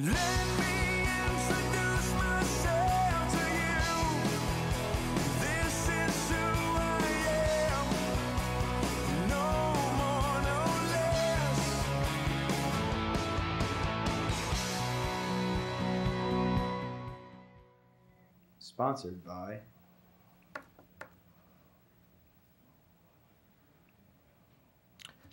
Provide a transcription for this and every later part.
Let me introduce myself to you. This is who I am. No more, no less. Sponsored by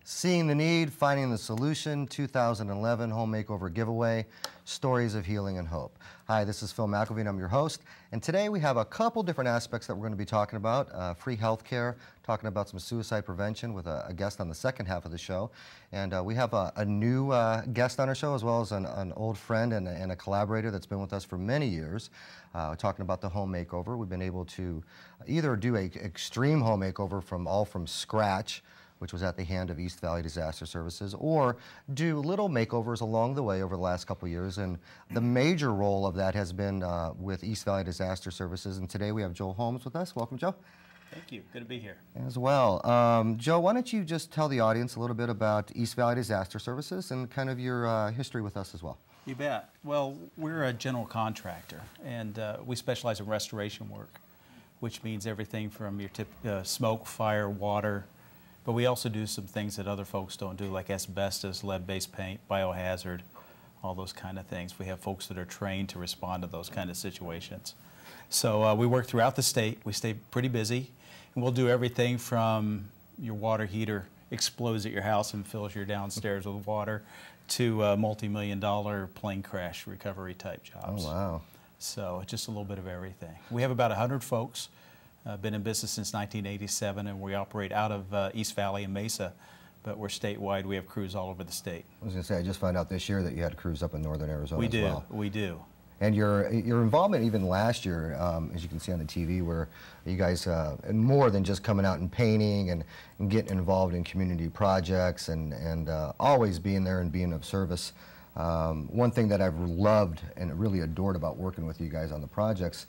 Seeing the Need, Finding the Solution, 2011 Home Makeover Giveaway, Stories of Healing and Hope. Hi, this is Phil McElveen, and I'm your host, and today we have a couple different aspects that we're going to be talking about. Free health care, talking about some suicide prevention with a guest on the second half of the show, and we have a new guest on our show, as well as an old friend and a collaborator that's been with us for many years, talking about the home makeover. We've been able to either do an extreme home makeover from scratch, which was at the hand of East Valley Disaster Services, or do little makeovers along the way over the last couple of years. And the major role of that has been with East Valley Disaster Services. And today we have Joel Holmes with us. Welcome, Joe. Thank you. Good to be here. As well. Joe, why don't you just tell the audience a little bit about East Valley Disaster Services and kind of your history with us as well. You bet. Well, we're a general contractor, and we specialize in restoration work, which means everything from your smoke, fire, water. But we also do some things that other folks don't do, like asbestos, lead-based paint, biohazard, all those kind of things. We have folks that are trained to respond to those kind of situations. So we work throughout the state. We stay pretty busy, and we'll do everything from your water heater explodes at your house and fills your downstairs with water to multi-million-dollar plane crash recovery type jobs. Oh, wow. So just a little bit of everything. We have about 100 folks. Been in business since 1987, and we operate out of East Valley and Mesa, but we're statewide. We have crews all over the state. I was going to say, I just found out this year that you had crews up in northern Arizona We as do. well. We do. And your involvement even last year, as you can see on the TV, where you guys, more than just coming out and painting and getting involved in community projects and always being there and being of service. One thing that I've loved and really adored about working with you guys on the projects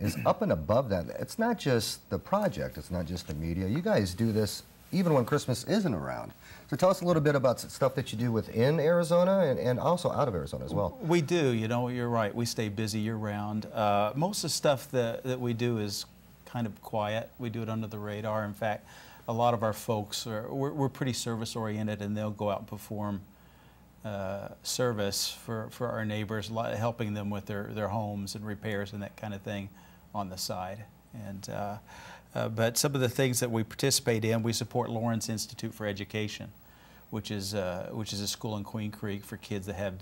is up and above that. It's not just the project, it's not just the media. You guys do this even when Christmas isn't around. So tell us a little bit about stuff that you do within Arizona and also out of Arizona as well. We do, you know, you're right. We stay busy year-round. Most of the stuff that we do is kind of quiet. We do it under the radar. In fact, a lot of our folks, we're pretty service-oriented, and they'll go out and perform service for our neighbors, helping them with their homes and repairs and that kind of thing on the side. And but some of the things that we participate in, we support Lawrence Institute for Education, which is a school in Queen Creek for kids that have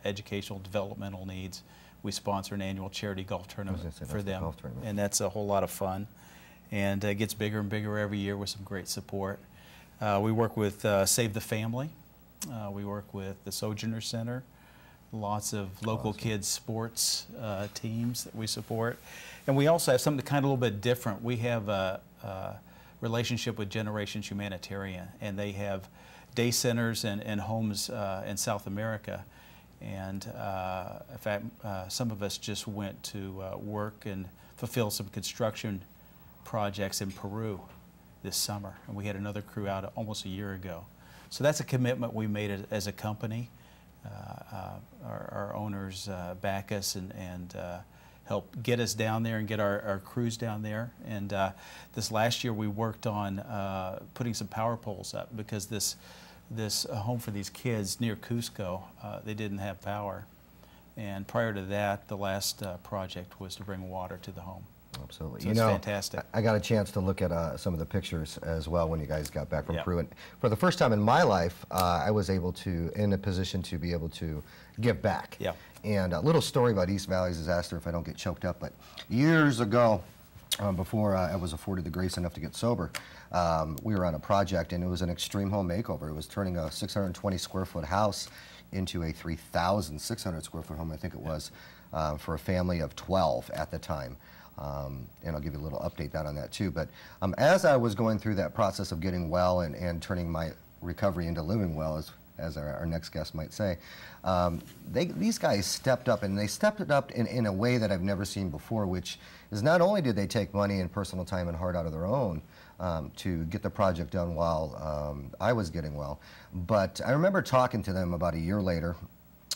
educational developmental needs. We sponsor an annual charity golf tournament for them, and that's a whole lot of fun. And it gets bigger and bigger every year with some great support. We work with Save the Family. We work with the Sojourner Center, lots of local kids sports teams that we support. And we also have something kind of a little bit different. We have a relationship with Generations Humanitarian, and they have day centers and homes in South America. And in fact, some of us just went to work and fulfill some construction projects in Peru this summer. And we had another crew out almost a year ago. So that's a commitment we made as a company. Our owners back us and help get us down there and get our crews down there. And this last year we worked on putting some power poles up because this home for these kids near Cusco, they didn't have power. And prior to that, the last project was to bring water to the home. Absolutely. So it's fantastic. I got a chance to look at some of the pictures as well when you guys got back from Peru. And for the first time in my life, I was in a position to be able to give back. Yeah. And a little story about East Valley Disaster, if I don't get choked up, but years ago, before I was afforded the grace enough to get sober, we were on a project, and it was an extreme home makeover. It was turning a 620 square foot house into a 3,600 square foot home, I think it was, for a family of 12 at the time. And I'll give you a little update on that too. But as I was going through that process of getting well and turning my recovery into living well, as our next guest might say, these guys stepped up, and they stepped it up in a way that I've never seen before, which is not only did they take money and personal time and heart out of their own to get the project done while I was getting well, but I remember talking to them about a year later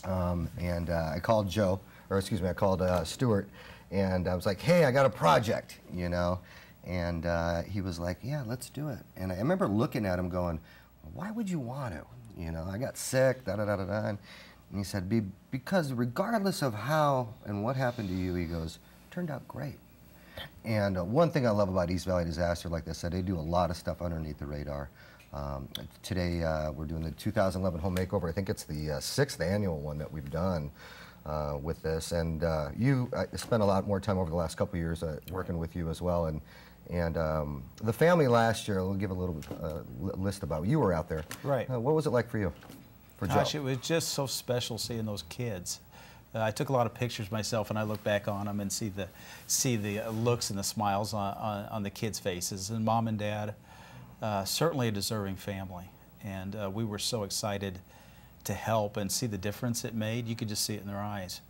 And I called Joe, or excuse me, I called Stuart, and I was like, hey, I got a project, you know. And he was like, yeah, let's do it. And I remember looking at him going, why would you want to? You know, I got sick, da-da-da-da-da. And he said, because regardless of how and what happened to you, he goes, turned out great. And one thing I love about East Valley Disaster, like I said, they do a lot of stuff underneath the radar. Today we're doing the 2011 Home Makeover. I think it's the 6th annual one that we've done with this. And you spent a lot more time over the last couple of years working with you as well. And the family last year, we'll give a little list about you were out there. Right. What was it like for you? For Gosh, Joe? it was just so special seeing those kids. I took a lot of pictures myself, and I look back on them and see the looks and the smiles on the kids' faces. And Mom and Dad, certainly a deserving family, and we were so excited to help and see the difference it made. You could just see it in their eyes.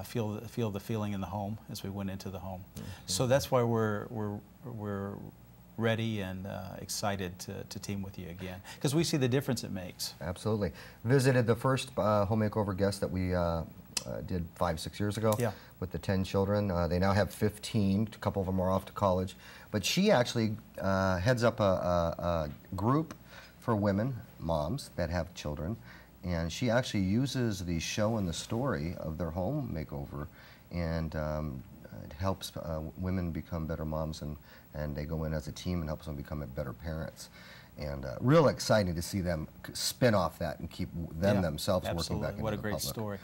Feel the feeling in the home as we went into the home. Mm-hmm. So that's why we're ready and excited to team with you again, because we see the difference it makes. Absolutely. Visited the first home makeover guest that we did 5-6 years ago. Yeah. With the 10 children. They now have 15. A couple of them are off to college. But she actually heads up a group for women, moms that have children, and she actually uses the show and the story of their home makeover, and it helps women become better moms, and they go in as a team and helps them become better parents. And real exciting to see them spin off that and keep them themselves absolutely. Working back into What a the great public. story.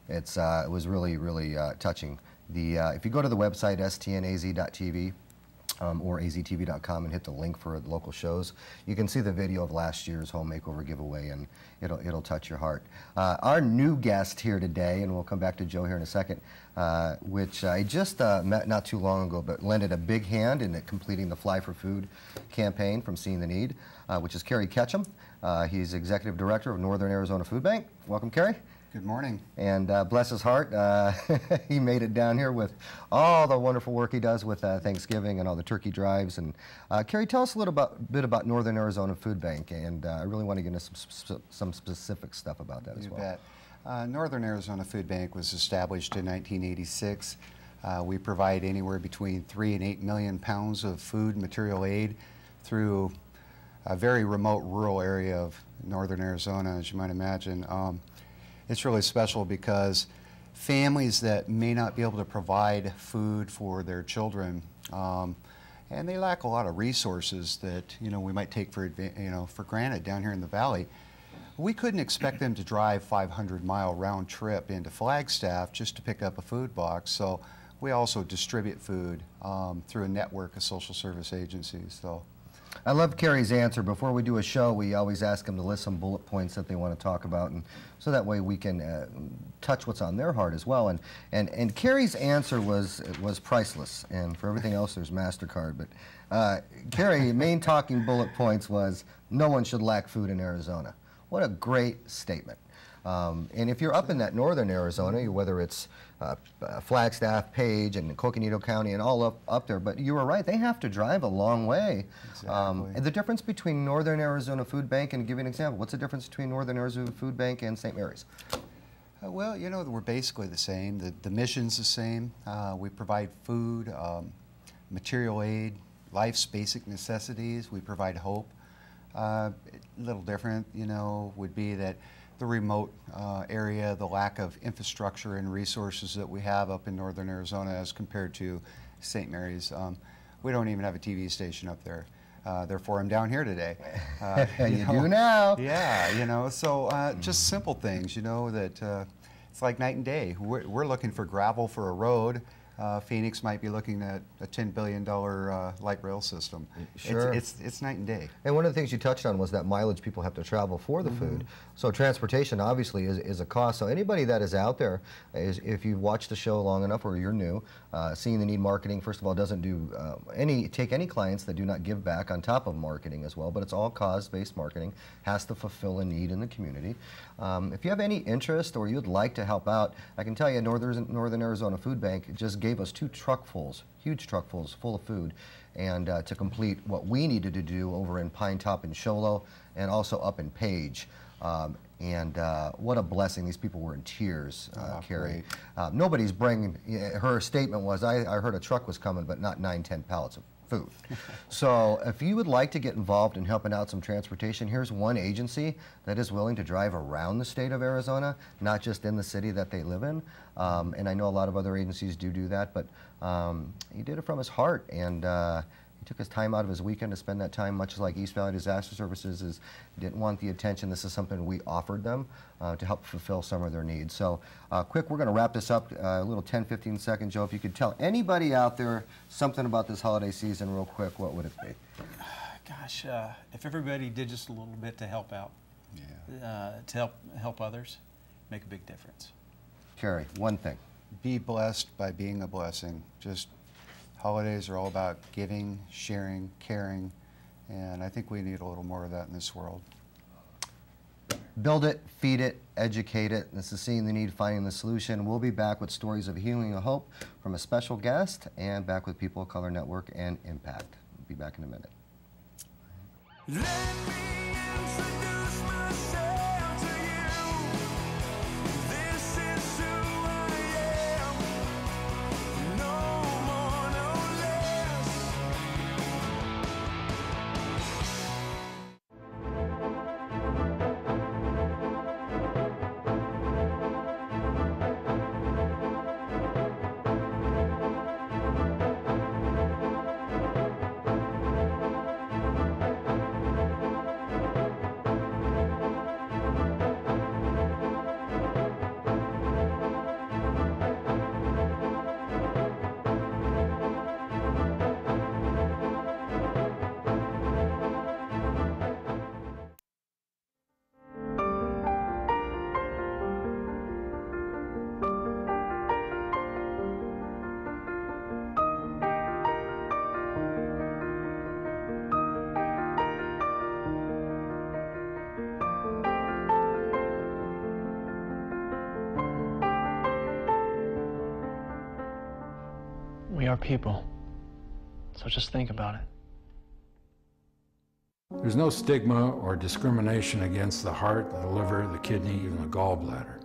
It's, it was really, really touching. If you go to the website, stnaz.tv, or aztv.com, and hit the link for the local shows, you can see the video of last year's home makeover giveaway, and it'll touch your heart. Our new guest here today, and we'll come back to Joe here in a second, which I just met not too long ago, but lended a big hand in completing the Fly for Food campaign from Seeing the Need, which is Kerry Ketchum. He's Executive Director of Northern Arizona Food Bank. Welcome, Kerry. Good morning. And bless his heart, he made it down here with all the wonderful work he does with Thanksgiving and all the turkey drives. And Kerry, tell us a little bit about Northern Arizona Food Bank, and I really want to get into some specific stuff about that as well. You bet. Northern Arizona Food Bank was established in 1986. We provide anywhere between 3 and 8 million pounds of food material aid through a very remote rural area of Northern Arizona, as you might imagine. It's really special because families that may not be able to provide food for their children, and they lack a lot of resources that we might take for granted down here in the valley. We couldn't expect them to drive 500-mile round trip into Flagstaff just to pick up a food box. So we also distribute food through a network of social service agencies. So. I love Kerry's answer. Before we do a show, we always ask them to list some bullet points that they want to talk about, and so that way we can touch what's on their heart as well. And Kerry's answer was priceless. And for everything else, there's MasterCard. But Kerry, main talking bullet points was no one should lack food in Arizona. What a great statement. And if you're up in that northern Arizona, whether it's Flagstaff, Page, and Coconino County, and all up there, but you were right, they have to drive a long way. Exactly. And the difference between Northern Arizona Food Bank, and give you an example, what's the difference between Northern Arizona Food Bank and St. Mary's? Well, we're basically the same. The mission's the same. We provide food, material aid, life's basic necessities. We provide hope. A little different, would be that the remote area, the lack of infrastructure and resources that we have up in Northern Arizona as compared to St. Mary's. We don't even have a TV station up there. Therefore, I'm down here today. You do now. Yeah, so just simple things, that it's like night and day. We're looking for gravel for a road. Phoenix might be looking at a $10 billion light rail system. Sure. It's night and day. And one of the things you touched on was that mileage people have to travel for the food. So transportation obviously is a cost. So anybody that is out there, if you've watched the show long enough or you're new, Seeing the Need Marketing, first of all, doesn't do take any clients that do not give back on top of marketing as well, but it's all cause-based marketing, has to fulfill a need in the community. If you have any interest or you'd like to help out, I can tell you Northern Arizona Food Bank just gave us 2 truckfuls, huge truckfuls full of food, and to complete what we needed to do over in Pine Top and Show Low, and also up in Page. And what a blessing. These people were in tears, Carrie. great. Nobody's bringing, her statement was, I heard a truck was coming, but not 9-10 pallets of food. So if you would like to get involved in helping out some transportation, here's one agency that is willing to drive around the state of Arizona, not just in the city that they live in. And I know a lot of other agencies do that, but he did it from his heart, and he took his time out of his weekend to spend that time, much like East Valley Disaster Services didn't want the attention. This is something we offered them to help fulfill some of their needs. So quick, we're going to wrap this up, a little 10-15 second, Joe. If you could tell anybody out there something about this holiday season real quick, what would it be? Gosh, if everybody did just a little bit to help out, to help others, make a big difference. Carrie, one thing. Be blessed by being a blessing. Just holidays are all about giving, sharing, caring, and I think we need a little more of that in this world. Build it, feed it, educate it. This is Seeing the Need, Finding the Solution. We'll be back with stories of healing and hope from a special guest, and back with People of Color Network and Impact. We'll be back in a minute. Let me introduce myself to you. This is who I am. No more, no less. We are people, so just think about it. There's no stigma or discrimination against the heart, the liver, the kidney, even the gallbladder.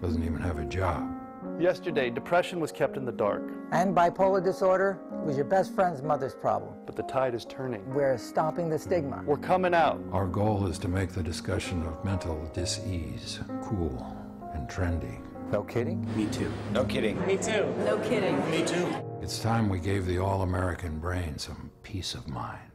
Doesn't even have a job. Yesterday, depression was kept in the dark, And bipolar disorder was your best friend's mother's problem. but the tide is turning. We're stopping the stigma. We're coming out. Our goal is to make the discussion of mental dis-ease cool and trendy. No kidding? Me too. No kidding. Me too. No kidding. Me too. It's time we gave the all-American brain some peace of mind.